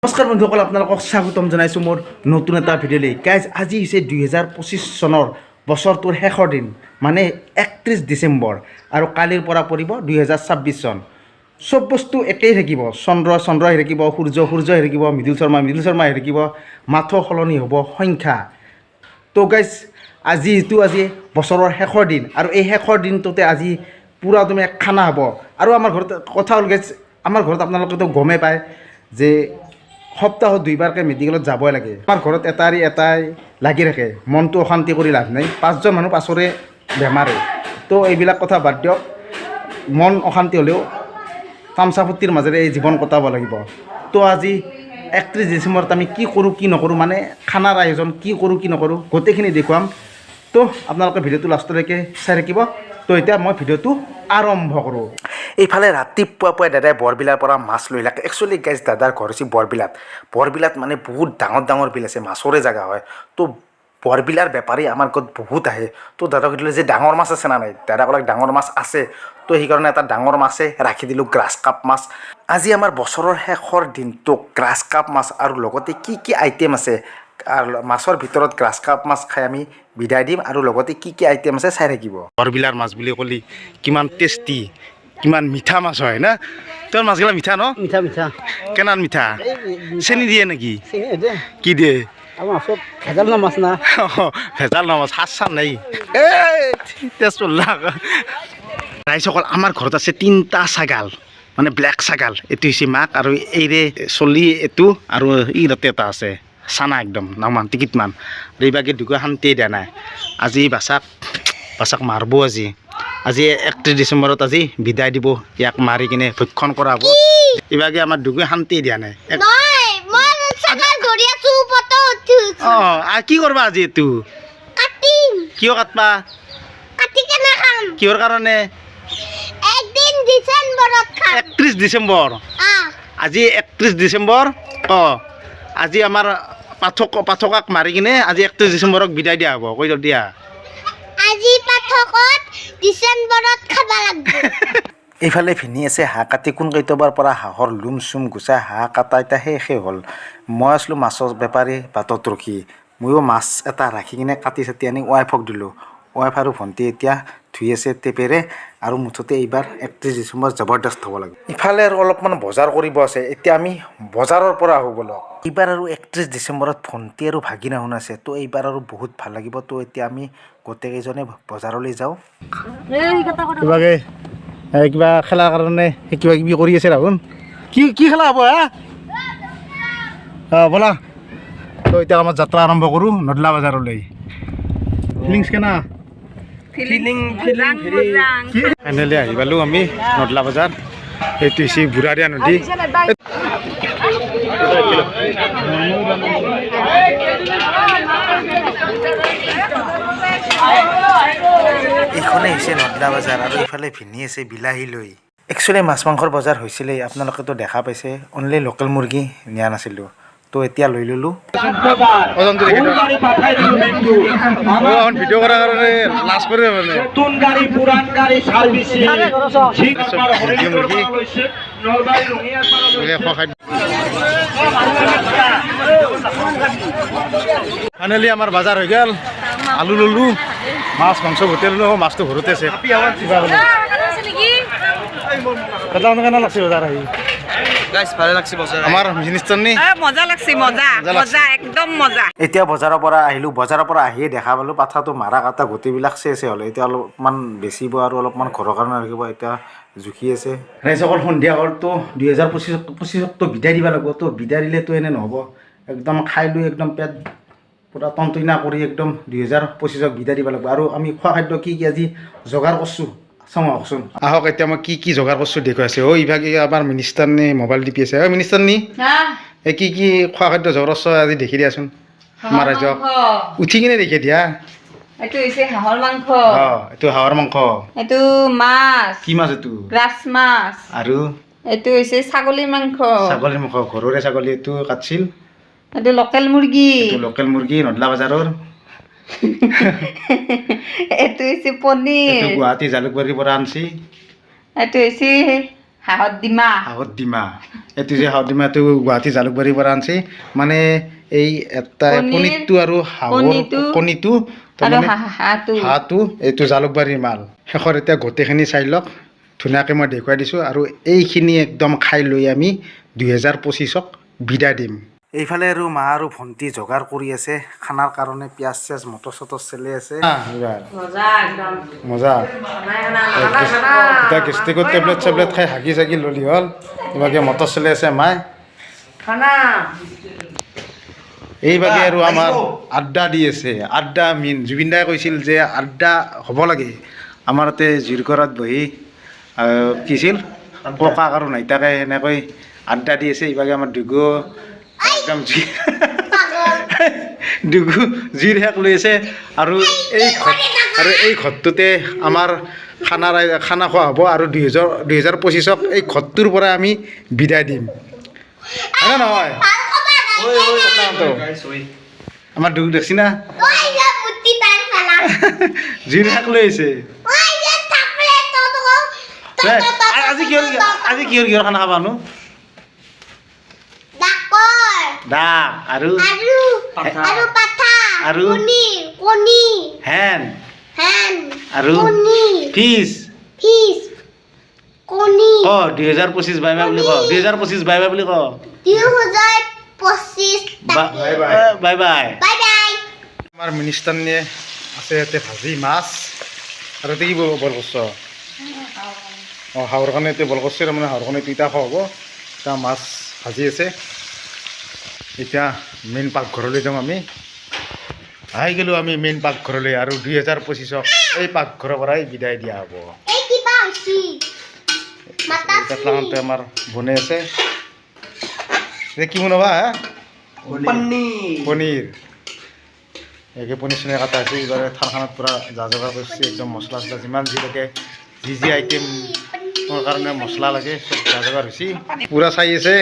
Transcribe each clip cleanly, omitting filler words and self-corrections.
নমস্কাৰ বন্ধুসকল, আপোনালোকক স্বাগতম জনাইছোঁ মোৰ নতুন এটা ভিডিঅ'লৈ। গাইজ, আজি হৈছে 2025 চনৰ বছৰটোৰ শেষৰ দিন, মানে 31 ডিচেম্বৰ, আৰু কালিৰ পৰা পৰিব 2026 চন। চব বস্তু একেই থাকিব, চন্দ্ৰ হৈ থাকিব, সূৰ্য হৈ থাকিব, মৃদুল শৰ্মা হৈ থাকিব, মাথো সলনি হ'ব সংখ্যা। তো গাইজ, আজি বছৰৰ শেষৰ দিন, আৰু এই শেষৰ দিনটোতে আজি পূৰা তুমি খানা হ'ব। আৰু আমাৰ ঘৰত কথা হ'ল গাইজ, আমাৰ ঘৰত আপোনালোকেতো গমেই পায় যে সপ্তাহত 2বাৰকৈ মেডিকেলত যাবই লাগে। আমাৰ ঘৰত এটাই লাগি থাকে, মনটো অশান্তি কৰি লাভ নাই। 5জন মানুহ 5ৰে বেমাৰে। তো এইবিলাক কথা বাদ দিয়ক, মন অশান্তি হ'লেও তামচা ফূৰ্তিৰ মাজেৰে এই জীৱন কটাব লাগিব। তো আজি 31 ডিচেম্বৰত আমি কি কৰোঁ কি নকৰোঁ, মানে খানাৰ আয়োজন কি কৰোঁ কি নকৰোঁ গোটেইখিনি দেখুৱাম। তো আপোনালোকে ভিডিঅ'টো লাষ্টলৈকে চাই থাকিব। তো এতিয়া মই ভিডিঅ'টো আৰম্ভ কৰোঁ। এইফালে ৰাতিপুৱাই দাদাই বৰবিলাৰ পৰা মাছ লৈ লাগে। একচুৱেলি গাইজ, দাদাৰ ঘৰ হৈছে বৰবিলাত মানে বহুত ডাঙৰ বিল আছে, মাছৰে জেগা হয়। তো বৰবিলাৰ বেপাৰী আমাৰ ঘৰত বহুত আহে। তো দাদাক সুধিলোঁ যে ডাঙৰ মাছ আছে না নাই। দাদা ক'লে ডাঙৰ মাছ আছে। তো সেইকাৰণে এটা ডাঙৰ মাছে ৰাখি দিলোঁ, গ্ৰাছ কাপ মাছ। আজি আমাৰ বছৰৰ শেষৰ দিনটো গ্ৰাছ কাপ মাছ আৰু লগতে কি আইটেম আছে, আৰু মাছৰ ভিতৰত গ্ৰাছ কাপ মাছ খাই আমি বিদায় দিম, আৰু লগতে কি আইটেম আছে চাই থাকিব। বৰবিলাৰ মাছ বুলি ক'লি কিমান টেষ্টি, কিমান মিঠা মাছ হয় না। তোৰ মাছগিলা মিঠা ন? মিঠা কেনান মিঠা? চেনি দিয়ে নেকি? কি দিয়ে? ভেজাল না মাছ না। ভেজাল ন মাছ, সাজ চান নাই। ৰাইজসকল, আমাৰ ঘৰত আছে 3টা ছাগাল, মানে ব্লেক ছাগাল। এইটো হৈছে মাক, আৰু এইৰে চলি এইটো, আৰু ই তাতে এটা আছে চানা, একদম নামান টিকিটমান। আৰু এইবাগে দুগা শান্তিয়ে দিয়া নাই। আজি বাচাক মাৰব। আজি 31 ডিচেম্বৰত আজি বিদায় দিব, ইয়াক মাৰি কিনে ভক্ষণ কৰা হ'ব। এইবাগে আমাৰ দুগা শান্তিয়ে দিয়া নাই। কি কৰবা আজি? এইটো কিয় কাটবা? কিহৰ কাৰণে? 31 ডিচেম্বৰ। আজি 31 ডিচেম্বৰ। আজি আমাৰ পাঠকক মাৰি কিনে আজি 31 ডিচেম্বৰক বিদায় দিয়া হ'ব। কৈ দিয়ক দিয়া। এইফালে ভিনি আছে হাঁহ কাটি। কোন কেইটাবাৰ পৰা হাঁহৰ লুম চুম গুচাই হাঁহ কাটা এতিয়া শেষে হ'ল। মই আছিলোঁ মাছৰ বেপাৰী বাটত ৰখি। ময়ো মাছ এটা ৰাখি কিনে কাটি চাটি আনি ৱাইফক দিলোঁ। ৱাইফ আৰু ভণ্টি এতিয়া ধুই আছে টেপেৰে, আৰু মুঠতে এইবাৰ 31 ডিচেম্বৰ জবৰদস্ত হ'ব লাগে। ইফালে আৰু অলপমান বজাৰ কৰিব আছে। এতিয়া আমি বজাৰৰ পৰা আহোঁ বলক। এইবাৰ আৰু 31 ডিচেম্বৰত ভণ্টি আৰু ভাগিনাহুন আছে। তো এইবাৰ আৰু বহুত ভাল লাগিব। তো এতিয়া আমি গোটেইকেইজনে বজাৰলৈ যাওঁ। কিবা খেলাৰ কাৰণে কিবা কিবি কৰি আছে ৰাহুল। কি খেলা হ'ব ব'লা। তো এতিয়া আমাৰ যাত্ৰা আৰম্ভ কৰোঁ নদলা বজাৰলৈ। ফিলিংছ কেনা? ফাইনেলি আহি পালোঁ আমি নদলা বজাৰ। সেইটো হৈছে বুঢ়াদিয়া নদী। এইখনে হৈছে নদলা বজাৰ, আৰু এইফালে ভিনি আছে বিলাহী লৈ। একচুৱেলি মাছ মাংসৰ বজাৰ হৈছিলেই, আপোনালোকেতো দেখা পাইছে। অনলি লোকেল মুৰ্গী নিয়া নাছিলোঁ। তো এতিয়া লৈ ল'লোঁ। ভিডিঅ' কৰাৰ কাৰণে লাজ কৰে মানে। ফাইনেলি আমাৰ বজাৰ হৈ গ'ল। আলু ল'লোঁ, মাছ মাংস গোটেই ল'লোঁ। মাছটো ঘৰতে আছে। কেনে লাগছে বজাৰ আহি? এতিয়া বজাৰৰ পৰা আহিলোঁ। বজাৰৰ পৰা আহিয়ে দেখা পালোঁ পাঠাটো মাৰা কাটা গোটেইবিলাক চেছে হ'লে। এতিয়া অলপমান বেচিব আৰু অলপমান ঘৰৰ কাৰণে ৰাখিব। এতিয়া জুখি আছে। ৰাইজসকল, সন্ধিয়া হ'ল। তো 2025ক বিদায় দিব লাগিব। তো বিদায় দিলেতো এনে নহ'ব। একদম খাই লৈ একদম পেট পূৰা টনটইনা কৰি একদম 2025ক বিদায় দিব লাগিব। আৰু আমি খোৱা খাদ্য কি আজি যোগাৰ কৰিছোঁ চাওঁ আহকচোন। আহক, এতিয়া মই কি যোগাৰ কৰিছোঁ দেখুৱাইছে। ইভাগে আমাৰ মিনিষ্টাৰনি মোবাইল টিপি আছে। মিনিষ্টাৰনি, এই কি খোৱা খাদ্য যোগাৰ কৰিছ আজি দেখি দিয়াচোন আমাৰ ৰাইজক। উঠি কিনে দেখি দিয়া। এইটো হৈছে হাঁহৰ মাংস। এইটো হাঁহৰ মাংস। এইটো মাছ। কি মাছ এইটো? গ্ৰাছ মাছ। আৰু এইটো হৈছে ছাগলীৰ মাংস। ছাগলীৰ মাংস, ঘৰৰে ছাগলী। এইটো কাটছিল। এইটো লোকেল মুৰ্গী। লোকেল মুৰ্গী নদলা বজাৰৰ। এইটো হৈছে পনীৰ। গুৱাহাটী জালুকবাৰীৰ পৰা আনছি। এইটো হৈছে হাঁহত ডিমা হাঁহৰ ডিমা এইটো যে হাঁহৰ ডিমাটো গুৱাহাটী জালুকবাৰীৰ পৰা আনছে মানে এই এটা পনীৰ, পনীৰটো আৰু হাঁহৰ কণীটো কণীটো আৰু তাৰমানে হাঁহটো হাঁহটো এইটো জালুকবাৰীৰ মাল শেষত এতিয়া গোটেইখিনি চাই লওক ধুনীয়াকৈ মই দেখুৱাই দিছোঁ আৰু এইখিনি একদম খাই লৈ আমি 2025ক বিদায় দিম এইফালে আৰু মা আৰু ভণ্টি যোগাৰ কৰি আছে খানাৰ কাৰণে পিঁয়াজ চিয়াজ মটৰ চটৰ চেলে আছে মজা এতিয়া গেষ্টিকৰ টেবলেট চেবলেট খাই হাগি চাগি ললি হ'ল এইভাগে মটৰ চলে আছে মায়ে এইভাগে আৰু আমাৰ আড্ডা দি আছে আড্ডা মেইন জুবিন দাই কৈছিল যে আড্ডা হ'ব লাগে আমাৰ তাতে জুইৰকৰাত বহি কিছিল ককাক আৰু নাইতাকে সেনেকৈ আড্ডা দি আছে এইভাগে আমাৰ দুগু একদম দুগু জুইৰ শেষ লৈ আছে আৰু এই ঘৰটোতে আমাৰ খানা খোৱা হ'ব আৰু 2025ক এই ঘৰটোৰ পৰা আমি বিদায় দিম হয়নে নহয় আমাৰ দুগু দেখছি না জুইৰ শেষ লৈ আহিছে আজি কিহৰ খানা খাবানো ডাক আৰু হেন আৰু ফিছ ক 2025 বাই বাই বুলি ক 2025 বাই বাই বুলি ক বাই বাই আমাৰ মিনিষ্টাৰনীয়ে আছে ইয়াতে ভাজি মাছ আৰু এতিয়া কি বইল কৰছ অঁ হাঁহৰ কাৰণে এতিয়া বইল কৰিছে তাৰমানে হাঁহৰ কাৰণে তিতা খোৱা হ'ব এতিয়া মাছ ভাজি আছে এতিয়া মেইন পাকঘৰলৈ যাওঁ আমি আহি গ'লোঁ আমি মেইন পাকঘৰলৈ আৰু 2025ক এই পাকঘৰৰ পৰাই বিদায় দিয়া হ'ব পেটলাখনতে আমাৰ বনাই আছে এতিয়া কি বনাবা হা পনীৰ একে পনীৰ চনীৰ কাটা আছে এইবাৰে থালখানাত পূৰা যা যোগাৰ কৰিছে একদম মছলা চছলা যিমান যি লাগে যি আইটেমৰ কাৰণে মছলা লাগে চব যা যোগাৰ হৈছে পূৰা চাই আছে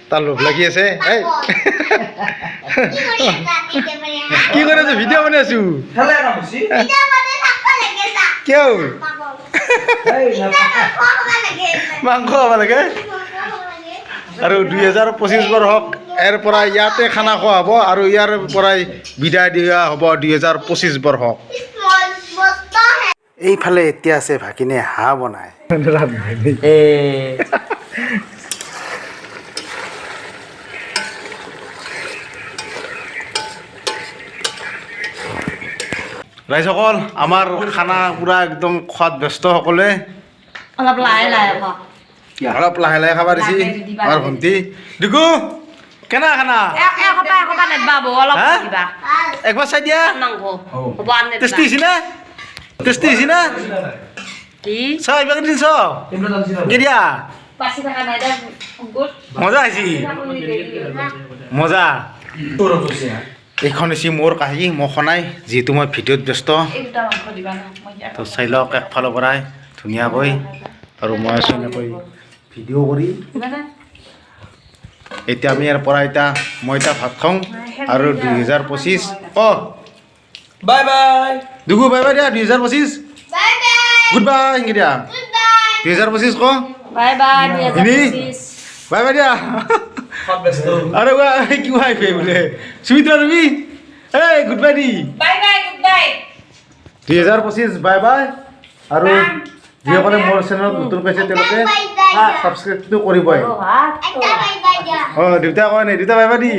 তাৰ লোভ লাগি আছে এই কি কৰি আছো ভিডিঅ' বনাই আছো কিয় মাংস খাব লাগে আৰু 2025 হওক ইয়াৰ পৰা ইয়াতে খানা খোৱা হ'ব আৰু ইয়াৰ পৰাই বিদায় দিয়া হ'ব 2025 হওক এইফালে এতিয়া আছে ভাগিনে হাঁহ বনায় ৰাইজসকল আমাৰ খানা পূৰা একদম খোৱাত ব্যস্ত সকলোৱে অলপ লাহে লাহে খোৱা অলপ লাহে লাহে খাব দিছি আমাৰ ভণ্টি ডিগু কেনা খানা এসোপা নেবা বৌ অলপ হা? দিবা একবাৰ চাই দিয়া মাংস হ'ব আনে টেষ্টি হৈছে না টেষ্টি হৈছে না কি চাও এইবাৰ দিন চাও কি দিয়া পাছি থকা নাই দে গুড মজা হৈছে মজা এইখন হৈছে মোৰ কাহি মই খনাই যিহেতু মই ভিডিঅ'ত ব্যস্ত এই দুটা মাংস দিবা না মই ইয়াত তো চাই লওক একফালৰ পৰাই ধুনীয়াকৈ আৰু মই আছোঁ এনেকৈ ভিডিঅ' কৰি দিবা না এতিয়া আমি ইয়াৰ পৰা মই এতিয়া ভাত খাওঁ আৰু 2025 বাই বাই দুগু বাই বাই দিয়া 2025 গুড বাই ইংগি দিয়া 2025 ক বাই বাই হিনি বাই বাই দিয়া আরে কি ভাই ফে বলে সুমিত্রা তুমি এই good by the bye bye good bye 2025 bye bye আৰু যিসকলে মোৰ চেনেলত নতুন পাইছে তেওঁলোকে সাবস্ক্ৰাইবটো কৰিবই দেউতা কয় নাই দেউতা bye by the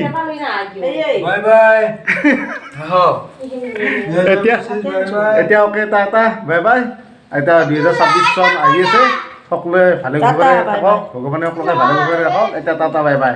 bye bye এতিয়া ওকে টাটা বাই বাই এতিয়া 2026 চন আহি আছে সকলোৱে ভালে কুশলে থাকক ভগৱানে সকলোকে ভালে কুশলে ৰাখক এতিয়া টাটা বাই বাই